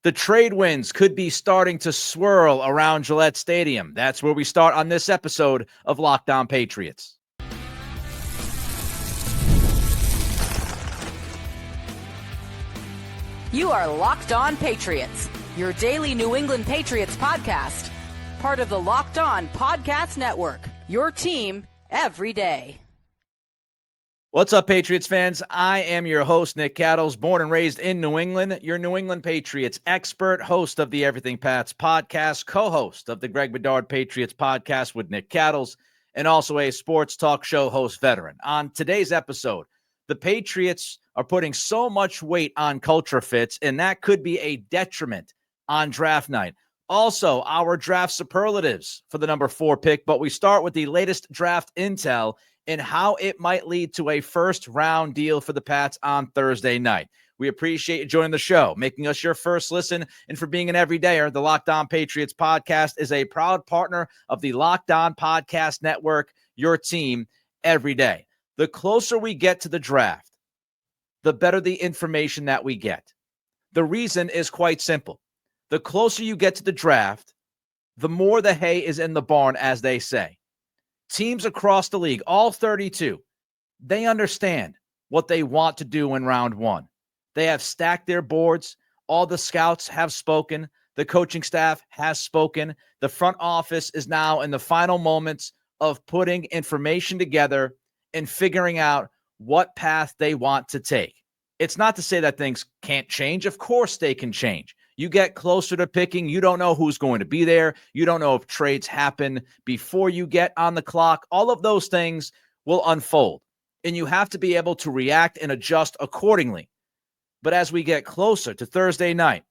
The trade winds could be starting to swirl around Gillette Stadium. That's where we start on this episode of Locked On Patriots. You are Locked On Patriots, your daily New England Patriots podcast. Part of the Locked On Podcast Network, your team every day. What's up, Patriots fans? I am your host, Nick Cattles, born and raised in New England, your New England Patriots expert, host of the Everything Pats podcast, co-host of the Greg Bedard Patriots podcast with Nick Cattles, and also a sports talk show host veteran. On today's episode, the Patriots are putting so much weight on culture fits, and that could be a detriment on draft night. Also, our draft superlatives for the number 4 pick, but we start with the latest draft intel and how it might lead to a first-round deal for the Pats on Thursday night. We appreciate you joining the show, making us your first listen, and for being an everydayer. The Locked On Patriots podcast is a proud partner of the Locked On Podcast Network, your team every day. The closer we get to the draft, the better the information that we get. The reason is quite simple. The closer you get to the draft, the more the hay is in the barn, as they say. Teams across the league, all 32, they understand what they want to do in round 1. They have stacked their boards. All the scouts have spoken. The coaching staff has spoken. The front office is now in the final moments of putting information together and figuring out what path they want to take. It's not to say that things can't change. Of course they can change. You get closer to picking, you don't know who's going to be there. You don't know if trades happen before you get on the clock. All of those things will unfold, and you have to be able to react and adjust accordingly. But as we get closer to Thursday night,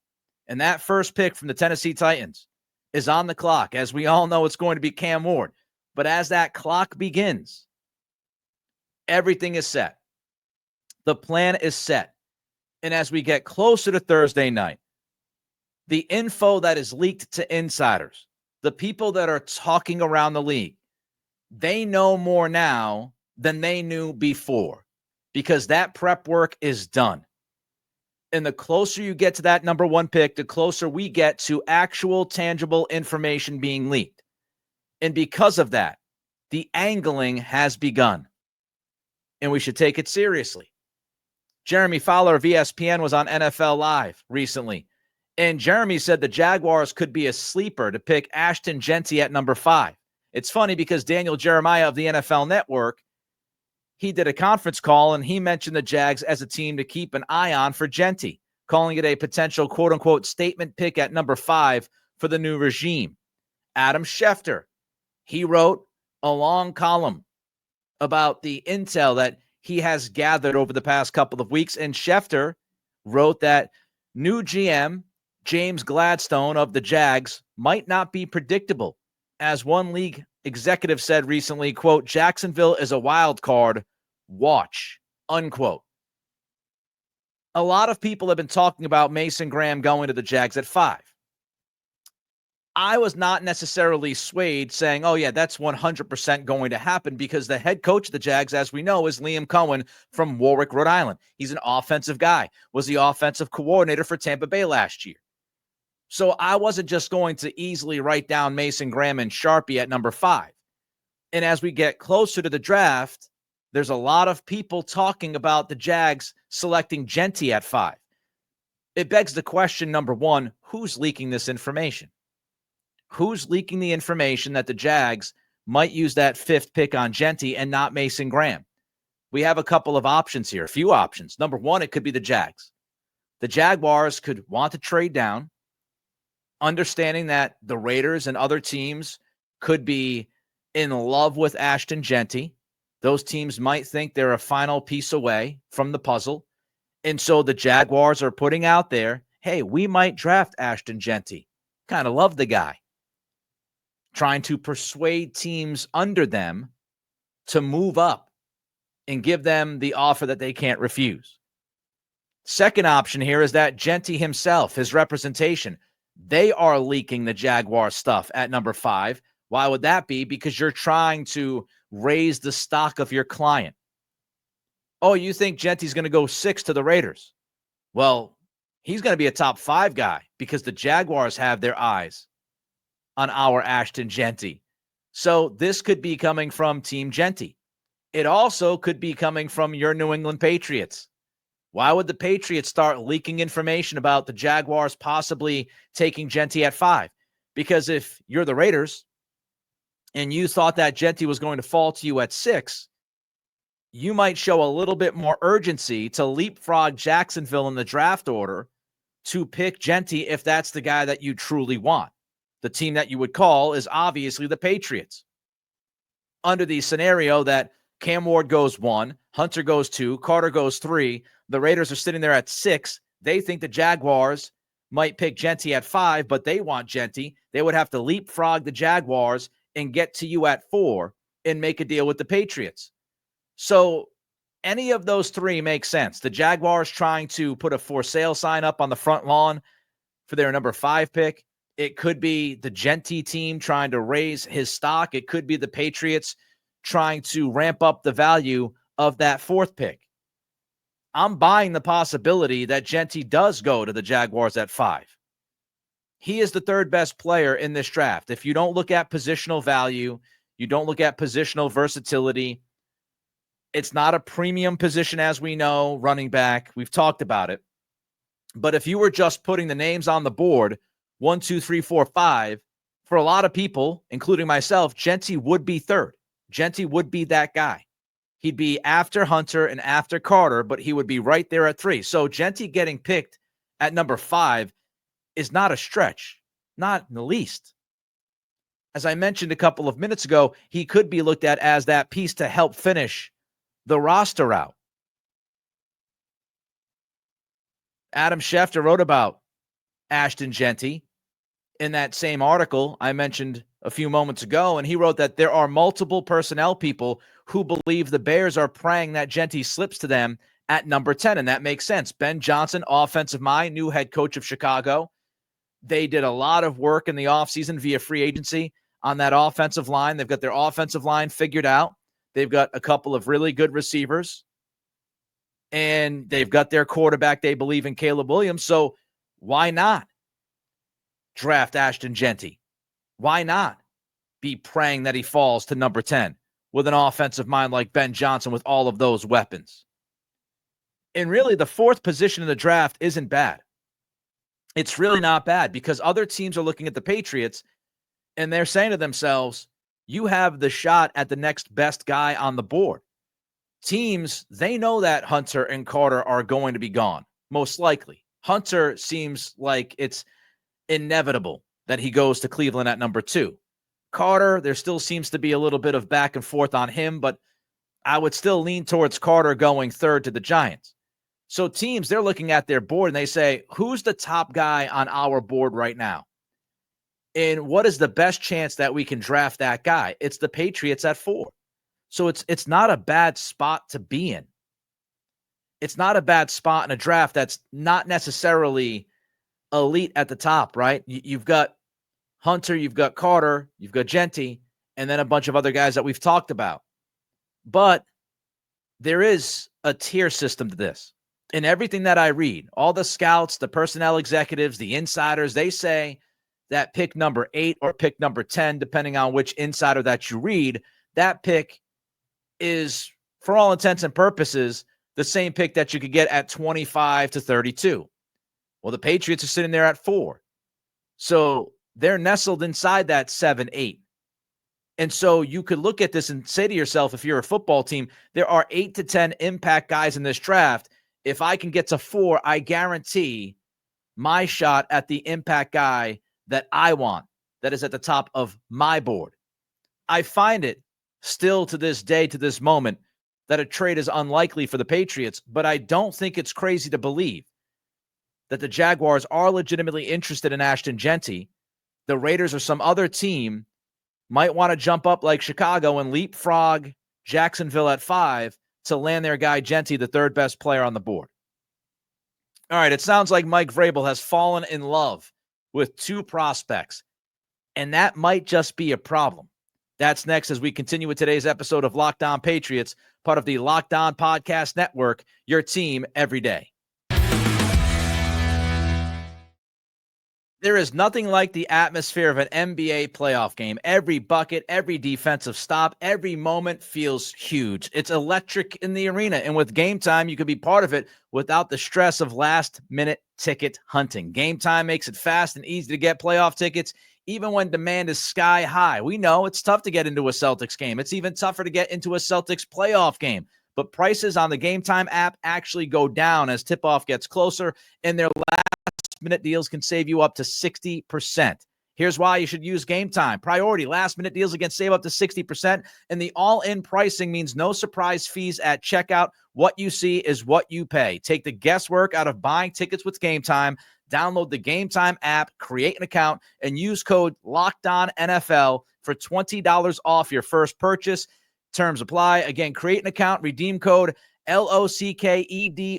and that first pick from the Tennessee Titans is on the clock, as we all know it's going to be Cam Ward. But as that clock begins, everything is set. The plan is set. And as we get closer to Thursday night, the info that is leaked to insiders, the people that are talking around the league, they know more now than they knew before because that prep work is done. And the closer you get to that number 1 pick, the closer we get to actual tangible information being leaked. And because of that, the angling has begun. And we should take it seriously. Jeremy Fowler of ESPN was on NFL Live recently. And Jeremy said the Jaguars could be a sleeper to pick Ashton Jeanty at number 5. It's funny because Daniel Jeremiah of the NFL Network, he did a conference call and he mentioned the Jags as a team to keep an eye on for Jeanty, calling it a potential quote-unquote statement pick at number 5 for the new regime. Adam Schefter, he wrote a long column about the intel that he has gathered over the past couple of weeks, and Schefter wrote that new GM James Gladstone of the Jags might not be predictable. As one league executive said recently, quote, Jacksonville is a wild card. Watch, unquote. A lot of people have been talking about Mason Graham going to the Jags at 5. I was not necessarily swayed saying, oh, yeah, that's 100% going to happen because the head coach of the Jags, as we know, is Liam Cohen from Warwick, Rhode Island. He's an offensive guy, was the offensive coordinator for Tampa Bay last year. So I wasn't just going to easily write down Mason Graham and Sharpie at number 5. And as we get closer to the draft, there's a lot of people talking about the Jags selecting Jeanty at 5. It begs the question, number 1, who's leaking this information? Who's leaking the information that the Jags might use that 5th pick on Jeanty and not Mason Graham? We have a couple of options here, a few options. Number 1, it could be the Jags. The Jaguars could want to trade down, understanding that the Raiders and other teams could be in love with Ashton Jeanty. Those teams might think they're a final piece away from the puzzle. And so the Jaguars are putting out there, hey, we might draft Ashton Jeanty. Kind of love the guy. Trying to persuade teams under them to move up and give them the offer that they can't refuse. Second option here is that Jeanty himself, his representation, they are leaking the Jaguar stuff at number 5. Why would that be? Because you're trying to raise the stock of your client. Oh, you think Jeanty's going to go 6 to the Raiders? Well, He's going to be a top 5 guy because the Jaguars have their eyes on our Ashton Jeanty. So this could be coming from Team Jeanty. It also could be coming from your New England Patriots. Why would the Patriots start leaking information about the Jaguars possibly taking Jeanty at 5? Because if you're the Raiders and you thought that Jeanty was going to fall to you at 6, you might show a little bit more urgency to leapfrog Jacksonville in the draft order to pick Jeanty if that's the guy that you truly want. The team that you would call is obviously the Patriots. Under the scenario that Cam Ward goes 1, Hunter goes 2, Carter goes 3, the Raiders are sitting there at 6. They think the Jaguars might pick Jeanty at 5, but they want Jeanty. They would have to leapfrog the Jaguars and get to you at 4 and make a deal with the Patriots. So any of those 3 make sense. The Jaguars trying to put a for sale sign up on the front lawn for their number 5 pick. It could be the Jeanty team trying to raise his stock. It could be the Patriots trying to ramp up the value of that 4th pick. I'm buying the possibility that Jeanty does go to the Jaguars at 5. He is the 3rd best player in this draft. If you don't look at positional value, you don't look at positional versatility, it's not a premium position, as we know, running back. We've talked about it. But if you were just putting the names on the board, 1, 2, 3, 4, 5, for a lot of people, including myself, Jeanty would be 3rd. Jeanty would be that guy. He'd be after Hunter and after Carter, but he would be right there at 3. So Jeanty getting picked at number 5 is not a stretch, not in the least. As I mentioned a couple of minutes ago, he could be looked at as that piece to help finish the roster out. Adam Schefter wrote about Ashton Jeanty in that same article I mentioned a few moments ago, and he wrote that there are multiple personnel people who believe the Bears are praying that Jeanty slips to them at number 10, and that makes sense. Ben Johnson, offensive mind, new head coach of Chicago. They did a lot of work in the offseason via free agency on that offensive line. They've got their offensive line figured out. They've got a couple of really good receivers, and they've got their quarterback they believe in, Caleb Williams. So why not draft Ashton Jeanty? Why not be praying that he falls to number 10 with an offensive mind like Ben Johnson with all of those weapons? And really, the 4th position in the draft isn't bad. It's really not bad because other teams are looking at the Patriots and they're saying to themselves, you have the shot at the next best guy on the board. Teams, they know that Hunter and Carter are going to be gone, most likely. Hunter seems like it's inevitable that he goes to Cleveland at number 2. Carter, there still seems to be a little bit of back and forth on him, but I would still lean towards Carter going 3rd to the Giants. So teams, they're looking at their board and they say, who's the top guy on our board right now? And what is the best chance that we can draft that guy? It's the Patriots at 4. So it's not a bad spot to be in. It's not a bad spot in a draft that's not necessarily elite at the top, right? You've got Hunter, you've got Carter, you've got Jeanty, and then a bunch of other guys that we've talked about. But there is a tier system to this. In everything that I read, all the scouts, the personnel executives, the insiders, they say that pick number 8 or pick number 10, depending on which insider that you read, that pick is, for all intents and purposes, the same pick that you could get at 25 to 32. Well, the Patriots are sitting there at 4. So they're nestled inside that 7-8. And so you could look at this and say to yourself, if you're a football team, there are 8 to 10 impact guys in this draft. If I can get to 4, I guarantee my shot at the impact guy that I want, that is at the top of my board. I find it still to this day, to this moment, that a trade is unlikely for the Patriots, but I don't think it's crazy to believe that the Jaguars are legitimately interested in Ashton Jeanty. The Raiders or some other team might want to jump up like Chicago and leapfrog Jacksonville at 5 to land their guy Jeanty, the 3rd best player on the board. All right, it sounds like Mike Vrabel has fallen in love with 2 prospects, and that might just be a problem. That's next as we continue with today's episode of Locked On Patriots, part of the Locked On Podcast Network, your team every day. There is nothing like the atmosphere of an NBA playoff game. Every bucket, every defensive stop, every moment feels huge. It's electric in the arena. And with Game Time, you can be part of it without the stress of last-minute ticket hunting. Game Time makes it fast and easy to get playoff tickets, even when demand is sky high. We know it's tough to get into a Celtics game. It's even tougher to get into a Celtics playoff game. But prices on the Game Time app actually go down as tip-off gets closer, and their last-minute deals can save you up to 60%. Here's why you should use Game Time. Priority last-minute deals again save up to 60%, and the all-in pricing means no surprise fees at checkout. What you see is what you pay. Take the guesswork out of buying tickets with Game Time. Download the Game Time app, create an account, and use code LOCKEDONNFL for $20 off your first purchase. Terms apply. Again, create an account, redeem code LOCKEDONNFL,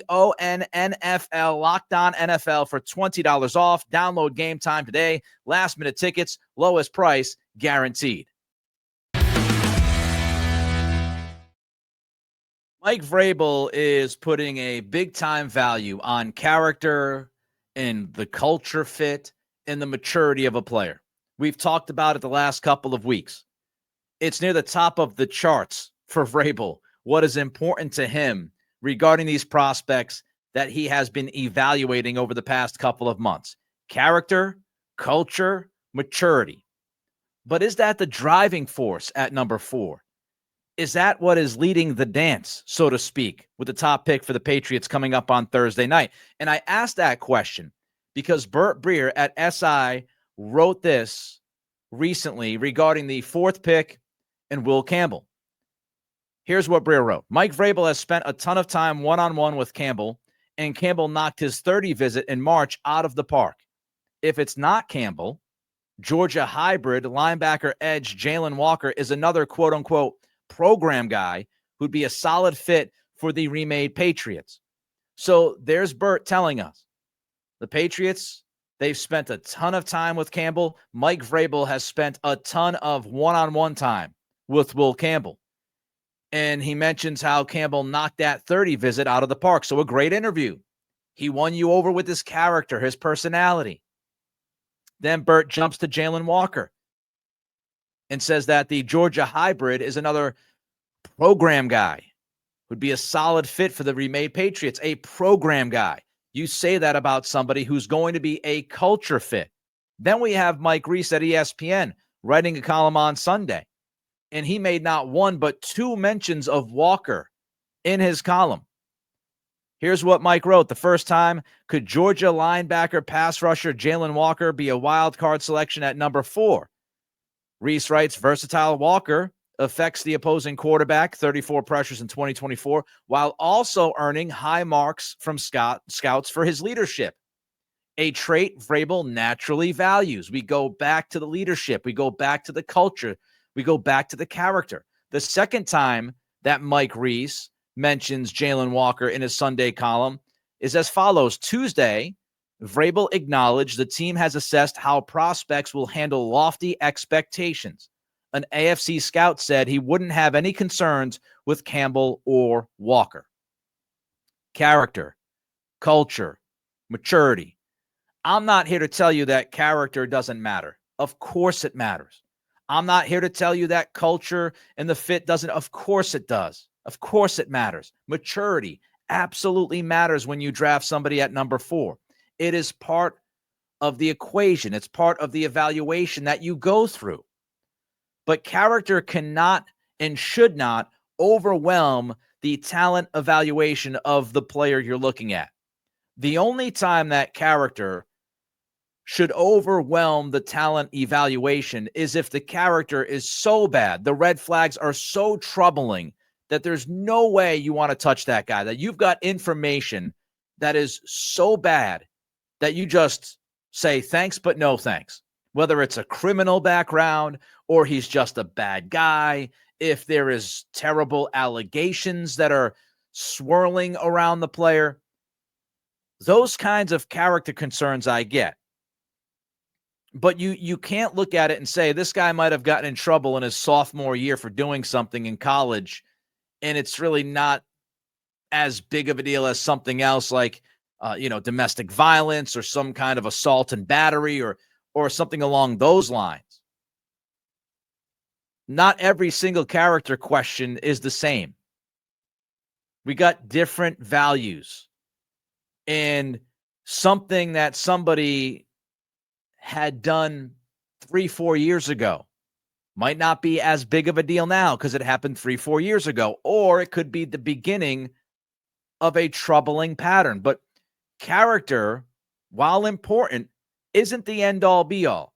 Locked On NFL for $20 off. Download Game Time today. Last minute tickets, lowest price guaranteed. Mike Vrabel is putting a big time value on character and the culture fit and the maturity of a player. We've talked about it the last couple of weeks. It's near the top of the charts for Vrabel, what is important to him regarding these prospects that he has been evaluating over the past couple of months. Character, culture, maturity. But is that the driving force at number 4? Is that what is leading the dance, so to speak, with the top pick for the Patriots coming up on Thursday night? And I asked that question because Burt Breer at SI wrote this recently regarding the 4th pick and Will Campbell. Here's what Breer wrote. Mike Vrabel has spent a ton of time one-on-one with Campbell, and Campbell knocked his 30 visit in March out of the park. If it's not Campbell, Georgia hybrid linebacker edge Jalen Walker is another quote-unquote program guy who'd be a solid fit for the remade Patriots. So there's Burt telling us the Patriots, they've spent a ton of time with Campbell. Mike Vrabel has spent a ton of one-on-one time with Will Campbell. And he mentions how Campbell knocked that 30 visit out of the park. So a great interview. He won you over with his character, his personality. Then Burt jumps to Jalen Walker and says that the Georgia hybrid is another program guy who'd be a solid fit for the remade Patriots, a program guy. You say that about somebody who's going to be a culture fit. Then we have Mike Reese at ESPN writing a column on Sunday. And he made not one but 2 mentions of Walker in his column. Here's what Mike wrote. The first time, could Georgia linebacker pass rusher Jalen Walker be a wild card selection at number 4? Reese writes, versatile Walker affects the opposing quarterback, 34 pressures in 2024, while also earning high marks from scouts for his leadership. A trait Vrabel naturally values. We go back to the leadership. We go back to the culture. We go back to the character. The second time that Mike Reese mentions Jalen Walker in his Sunday column is as follows. Tuesday, Vrabel acknowledged the team has assessed how prospects will handle lofty expectations. An AFC scout said he wouldn't have any concerns with Campbell or Walker. Character, culture, maturity. I'm not here to tell you that character doesn't matter. Of course it matters. I'm not here to tell you that culture and the fit doesn't. Of course it does. Of course it matters. Maturity absolutely matters when you draft somebody at number 4. It is part of the equation. It's part of the evaluation that you go through. But character cannot and should not overwhelm the talent evaluation of the player you're looking at. The only time that character should overwhelm the talent evaluation is if the character is so bad, the red flags are so troubling that there's no way you want to touch that guy, that you've got information that is so bad that you just say thanks, but no thanks. Whether it's a criminal background or he's just a bad guy, if there is terrible allegations that are swirling around the player, those kinds of character concerns I get. But you can't look at it and say this guy might have gotten in trouble in his sophomore year for doing something in college, and it's really not as big of a deal as something else like domestic violence or some kind of assault and battery or something along those lines. Not every single character question is the same. We got different values. And something that somebody had done 3-4 years ago might not be as big of a deal now because it happened 3-4 years ago, or it could be the beginning of a troubling pattern. But character, while important, isn't the end-all be-all.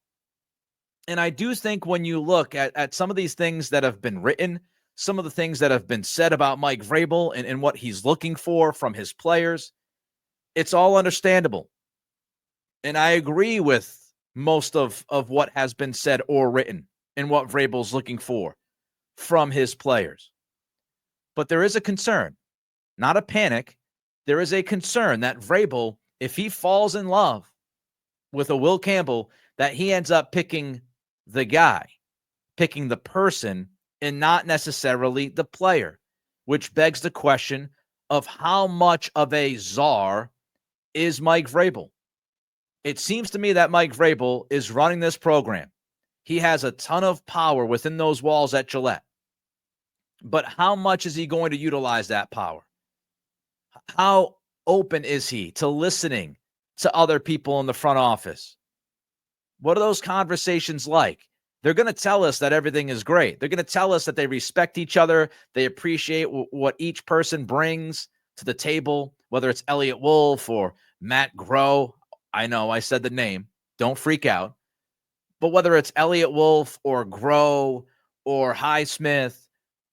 And I do think when you look at some of these things that have been written, some of the things that have been said about Mike Vrabel and what he's looking for from his players, it's all understandable. And I agree with most of what has been said or written and what Vrabel's looking for from his players. But there is a concern, not a panic. There is a concern that Vrabel, if he falls in love with a Will Campbell, that he ends up picking the guy, picking the person, and not necessarily the player, which begs the question of how much of a czar is Mike Vrabel. It seems to me that Mike Vrabel is running this program. He has a ton of power within those walls at Gillette. But how much is he going to utilize that power? How open is he to listening to other people in the front office? What are those conversations like? They're going to tell us that everything is great. They're going to tell us that they respect each other. They appreciate what each person brings to the table, whether it's Elliott Wolf or Matt Groh. I know I said the name. Don't freak out. But whether it's Elliott Wolf or Groh or Highsmith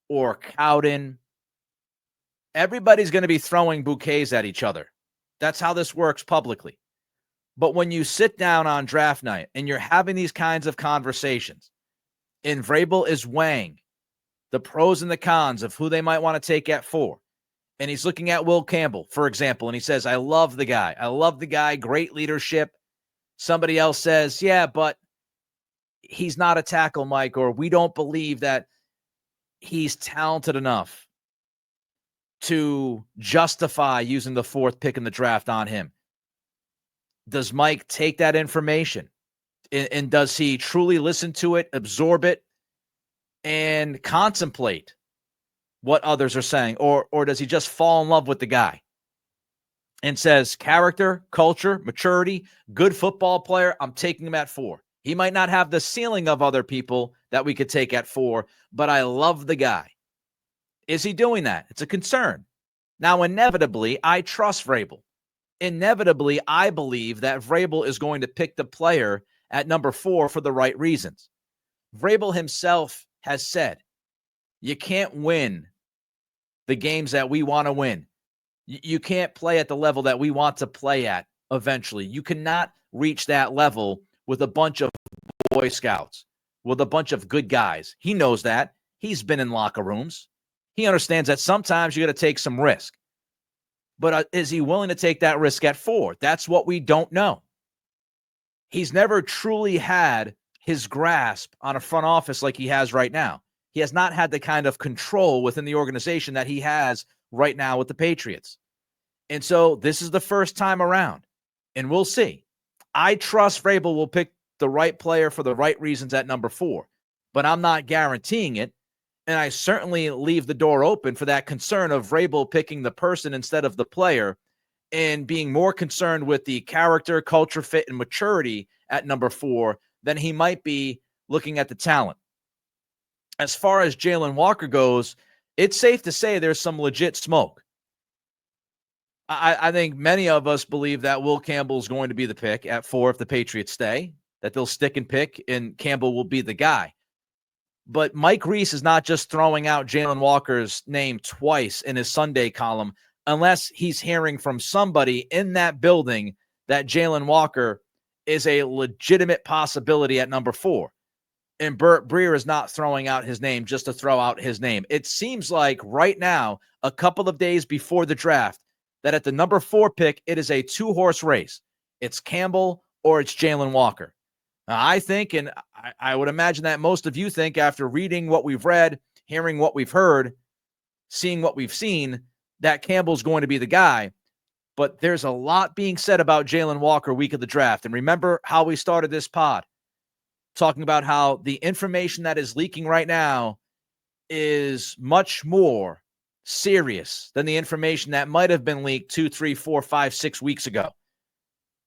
or Cowden, everybody's going to be throwing bouquets at each other. That's how this works publicly. But when you sit down on draft night and you're having these kinds of conversations, and Vrabel is weighing the pros and the cons of who they might want to take at 4, and he's looking at Will Campbell, for example, and he says, I love the guy. I love the guy. Great leadership. Somebody else says, yeah, but he's not a tackle, Mike, or we don't believe that he's talented enough to justify using the 4th pick in the draft on him. Does Mike take that information and does he truly listen to it, absorb it, and contemplate what others are saying? Or does he just fall in love with the guy and says, character, culture, maturity, good football player, I'm taking him at 4. He might not have the ceiling of other people that we could take at 4, but I love the guy. Is he doing that? It's a concern. Now, inevitably, I trust Vrabel. Inevitably, I believe that Vrabel is going to pick the player at number 4 for the right reasons. Vrabel himself has said, you can't win the games that we want to win. You can't play at the level that we want to play at eventually. You cannot reach that level with a bunch of Boy Scouts, with a bunch of good guys. He knows that. He's been in locker rooms. He understands that sometimes you got to take some risk. But is he willing to take that risk at 4? That's what we don't know. He's never truly had his grasp on a front office like he has right now. He has not had the kind of control within the organization that he has right now with the Patriots. And so this is the first time around, and we'll see. I trust Vrabel will pick the right player for the right reasons at number 4, but I'm not guaranteeing it. And I certainly leave the door open for that concern of Vrabel picking the person instead of the player and being more concerned with the character, culture fit, and maturity at number 4 than he might be looking at the talent. As far as Jalen Walker goes, it's safe to say there's some legit smoke. I think many of us believe that Will Campbell is going to be the pick at 4 if the Patriots stay, that they'll stick and pick, and Campbell will be the guy. But Mike Reese is not just throwing out Jalen Walker's name twice in his Sunday column unless he's hearing from somebody in that building that Jalen Walker is a legitimate possibility at number 4. And Burt Breer is not throwing out his name just to throw out his name. It seems like right now, a couple of days before the draft, that at the number 4 pick, it is a 2-horse race. It's Campbell or it's Jalen Walker. Now, I think, and I would imagine that most of you think after reading what we've read, hearing what we've heard, seeing what we've seen, that Campbell's going to be the guy. But there's a lot being said about Jalen Walker week of the draft. And remember how we started this pod, talking about how the information that is leaking right now is much more serious than the information that might have been leaked 2, 3, 4, 5, 6 weeks ago.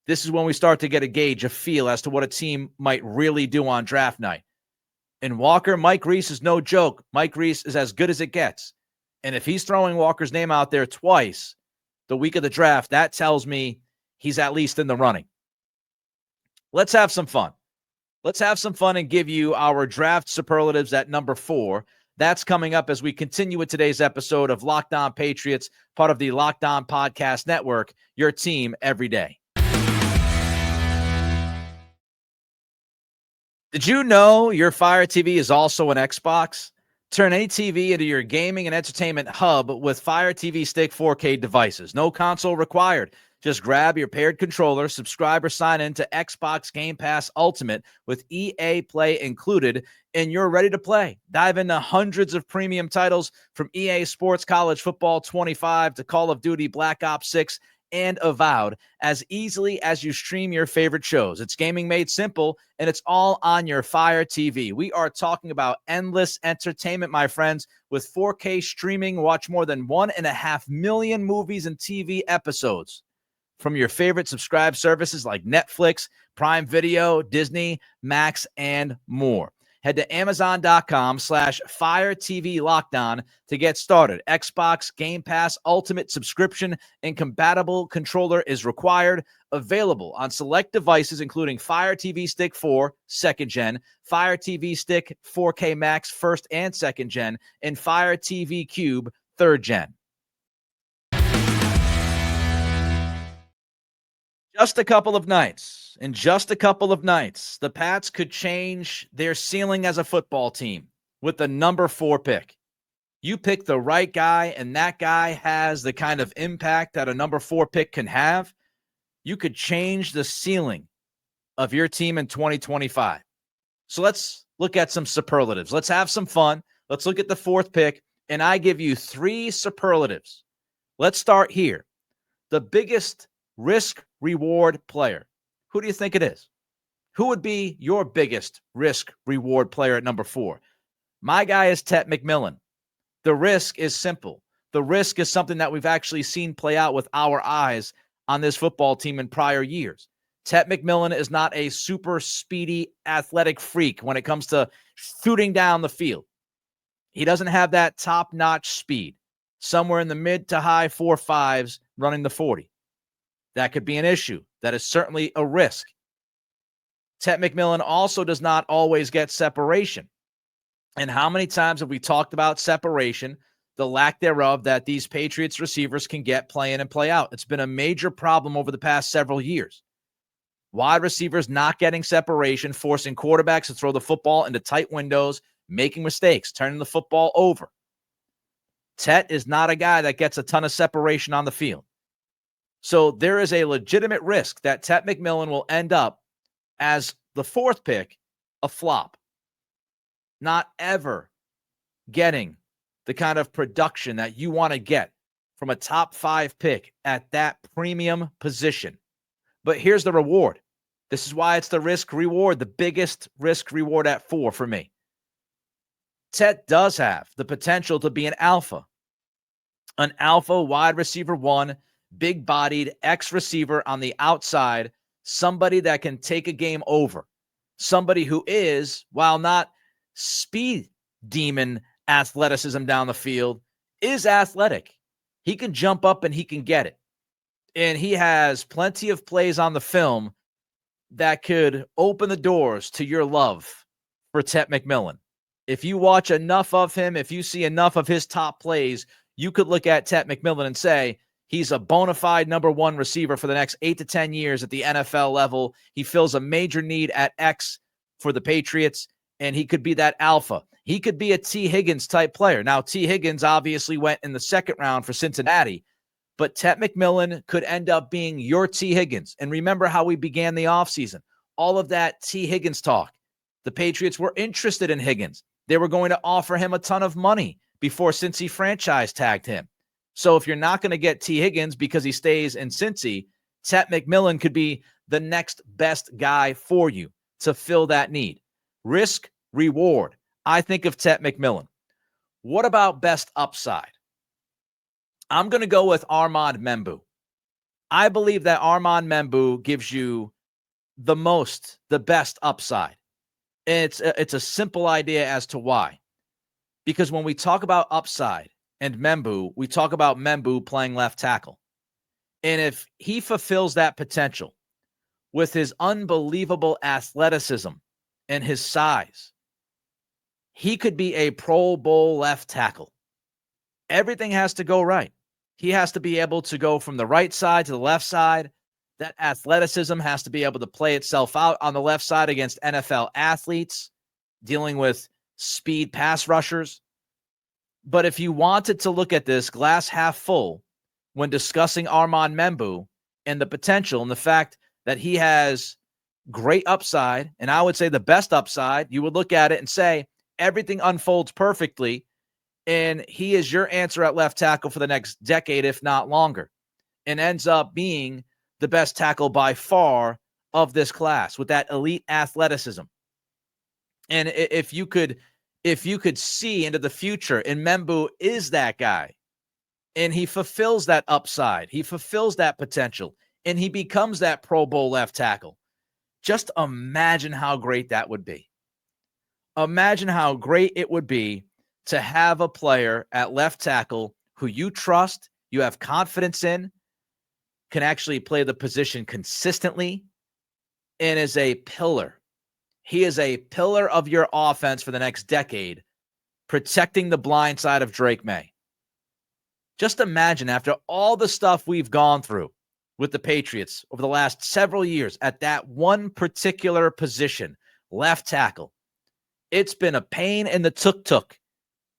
This is when we start to get a gauge, a feel as to what a team might really do on draft night. And Walker, Mike Reese is no joke. Mike Reese is as good as it gets. And if he's throwing Walker's name out there twice the week of the draft, that tells me he's at least in the running. Let's have some fun. Let's have some fun and give you our draft superlatives at number 4. That's coming up as we continue with today's episode of Locked On Patriots, part of the Locked On Podcast Network, your team every day. Did you know your Fire TV is also an Xbox? Turn any TV into your gaming and entertainment hub with Fire TV Stick 4K devices. No console required. Just grab your paired controller, subscribe or sign in to Xbox Game Pass Ultimate with EA Play included, and you're ready to play. Dive into hundreds of premium titles from EA Sports College Football 25 to Call of Duty Black Ops 6 and Avowed as easily as you stream your favorite shows. It's gaming made simple, and it's all on your Fire TV. We are talking about endless entertainment, my friends. With 4K streaming, watch more than 1.5 million movies and TV episodes from your favorite subscribed services like Netflix, Prime Video, Disney, Max, and more. Head to Amazon.com/Fire TV Lockdown to get started. Xbox Game Pass Ultimate subscription and compatible controller is required. Available on select devices, including Fire TV Stick 4, 2nd Gen, Fire TV Stick 4K Max, 1st and 2nd Gen, and Fire TV Cube, 3rd Gen. Just a couple of nights, the Pats could change their ceiling as a football team with the number 4 pick. You pick the right guy, and that guy has the kind of impact that a number 4 pick can have. You could change the ceiling of your team in 2025. So let's look at some superlatives. Let's have some fun. Let's look at the 4th pick, and I give you 3 superlatives. Let's start here. The biggest risk-reward player. Who do you think it is? Who would be your biggest risk-reward player at number 4? My guy is Tet McMillan. The risk is simple. The risk is something that we've actually seen play out with our eyes on this football team in prior years. Tet McMillan is not a super speedy athletic freak when it comes to shooting down the field. He doesn't have that top-notch speed, somewhere in the mid to high 4.5s running the 40. That could be an issue. That is certainly a risk. Tet McMillan also does not always get separation. And how many times have we talked about separation, the lack thereof that these Patriots receivers can get play in and play out? It's been a major problem over the past several years. Wide receivers not getting separation, forcing quarterbacks to throw the football into tight windows, making mistakes, turning the football over. Tet is not a guy that gets a ton of separation on the field. So there is a legitimate risk that Tet McMillan will end up as the 4th pick, a flop. Not ever getting the kind of production that you want to get from a top 5 pick at that premium position. But here's the reward. This is why it's the risk reward, the biggest risk reward at 4 for me. Tet does have the potential to be an alpha wide receiver 1, big-bodied ex-receiver on the outside, somebody that can take a game over, somebody who is, while not speed demon athleticism down the field, is athletic. He can jump up and he can get it. And he has plenty of plays on the film that could open the doors to your love for Tet McMillan. If you watch enough of him, if you see enough of his top plays, you could look at Tet McMillan and say, he's a bona fide number 1 receiver for the next 8 to 10 years at the NFL level. He fills a major need at X for the Patriots, and he could be that alpha. He could be a T. Higgins type player. Now, T. Higgins obviously went in the 2nd round for Cincinnati, but Tet McMillan could end up being your T. Higgins. And remember how we began the offseason. All of that T. Higgins talk. The Patriots were interested in Higgins. They were going to offer him a ton of money before Cincy franchise tagged him. So if you're not going to get T. Higgins because he stays in Cincy, Tet McMillan could be the next best guy for you to fill that need. Risk, reward. I think of Tet McMillan. What about best upside? I'm going to go with Armand Membu. I believe that Armand Membu gives you the best upside. And it's a simple idea as to why. Because when we talk about upside and Membu, we talk about Membu playing left tackle. And if he fulfills that potential with his unbelievable athleticism and his size, he could be a Pro Bowl left tackle. Everything has to go right. He has to be able to go from the right side to the left side. That athleticism has to be able to play itself out on the left side against NFL athletes, dealing with speed pass rushers. But if you wanted to look at this glass half full when discussing Armand Membu and the potential and the fact that he has great upside, and I would say the best upside, you would look at it and say everything unfolds perfectly, and he is your answer at left tackle for the next decade, if not longer, and ends up being the best tackle by far of this class with that elite athleticism. And if you could see into the future, and Membu is that guy, and he fulfills that upside, he fulfills that potential, and he becomes that Pro Bowl left tackle, just imagine how great that would be. Imagine how great it would be to have a player at left tackle who you trust, you have confidence in, can actually play the position consistently, and is a pillar. He is a pillar of your offense for the next decade, protecting the blind side of Drake May. Just imagine, after all the stuff we've gone through with the Patriots over the last several years at that one particular position, left tackle, it's been a pain in the tuk-tuk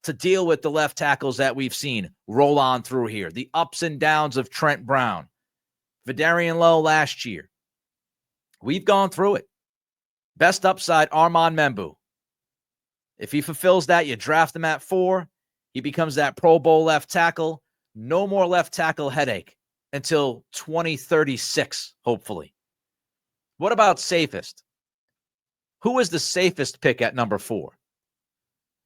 to deal with the left tackles that we've seen roll on through here. The ups and downs of Trent Brown, Vidarian Lowe last year. We've gone through it. Best upside, Armand Membu. If he fulfills that, you draft him at 4. He becomes that Pro Bowl left tackle. No more left tackle headache until 2036, hopefully. What about safest? Who is the safest pick at number 4?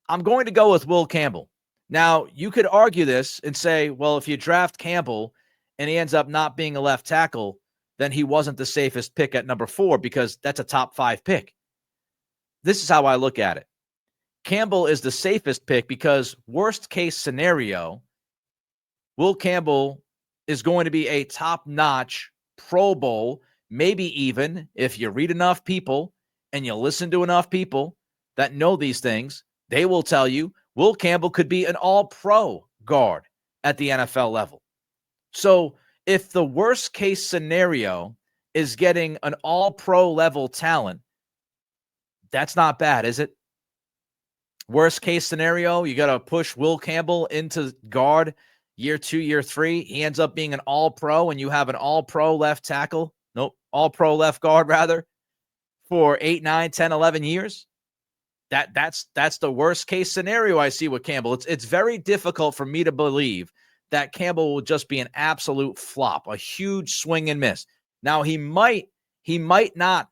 I'm going to go with Will Campbell. Now, you could argue this and say, well, if you draft Campbell and he ends up not being a left tackle, then he wasn't the safest pick at number 4 because that's a top 5 pick. This is how I look at it. Campbell is the safest pick because worst case scenario, Will Campbell is going to be a top-notch Pro Bowl, maybe even if you read enough people and you listen to enough people that know these things, they will tell you Will Campbell could be an all-pro guard at the NFL level. So if the worst case scenario is getting an all-pro level talent, that's not bad, is it? Worst case scenario, you got to push Will Campbell into guard year 2, year 3. He ends up being an all-pro, and you have an all-pro left tackle. Nope, all-pro left guard, rather, for 8, 9, 10, 11 years. That's the worst case scenario I see with Campbell. It's very difficult for me to believe that Campbell will just be an absolute flop, a huge swing and miss. Now, he might not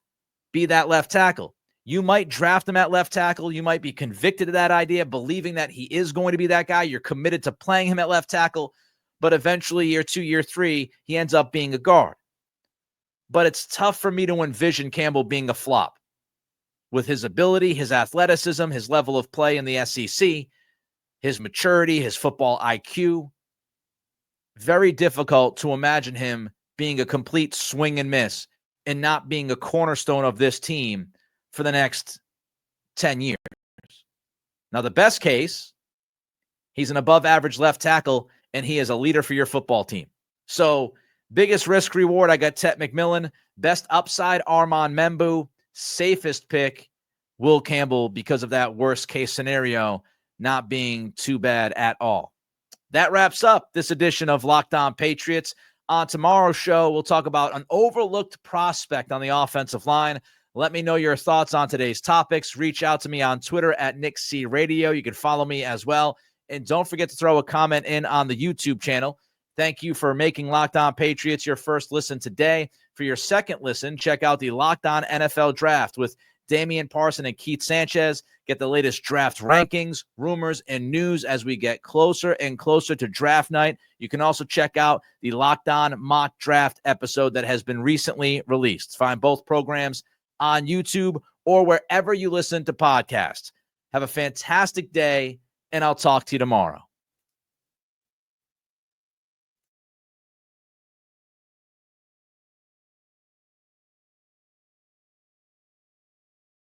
be that left tackle. You might draft him at left tackle. You might be convicted of that idea, believing that he is going to be that guy. You're committed to playing him at left tackle, but eventually year 2, year 3, he ends up being a guard. But it's tough for me to envision Campbell being a flop with his ability, his athleticism, his level of play in the SEC, his maturity, his football IQ. Very difficult to imagine him being a complete swing and miss and not being a cornerstone of this team for the next 10 years. Now, the best case, he's an above-average left tackle, and he is a leader for your football team. So, biggest risk reward, I got Tet McMillan. Best upside, Armand Membu. Safest pick, Will Campbell, because of that worst-case scenario not being too bad at all. That wraps up this edition of Locked On Patriots. On tomorrow's show, we'll talk about an overlooked prospect on the offensive line. Let me know your thoughts on today's topics. Reach out to me on Twitter at Nick C Radio. You can follow me as well And don't forget to throw a comment in on the YouTube channel. Thank you for making Locked On Patriots your first listen today. For your second listen, check out the Locked On NFL Draft with Damian Parson and Keith Sanchez. Get the latest draft rankings, rumors, and news as we get closer and closer to draft night. You can also check out the Locked On Mock Draft episode that has been recently released. Find both programs on YouTube or wherever you listen to podcasts. Have a fantastic day, and I'll talk to you tomorrow.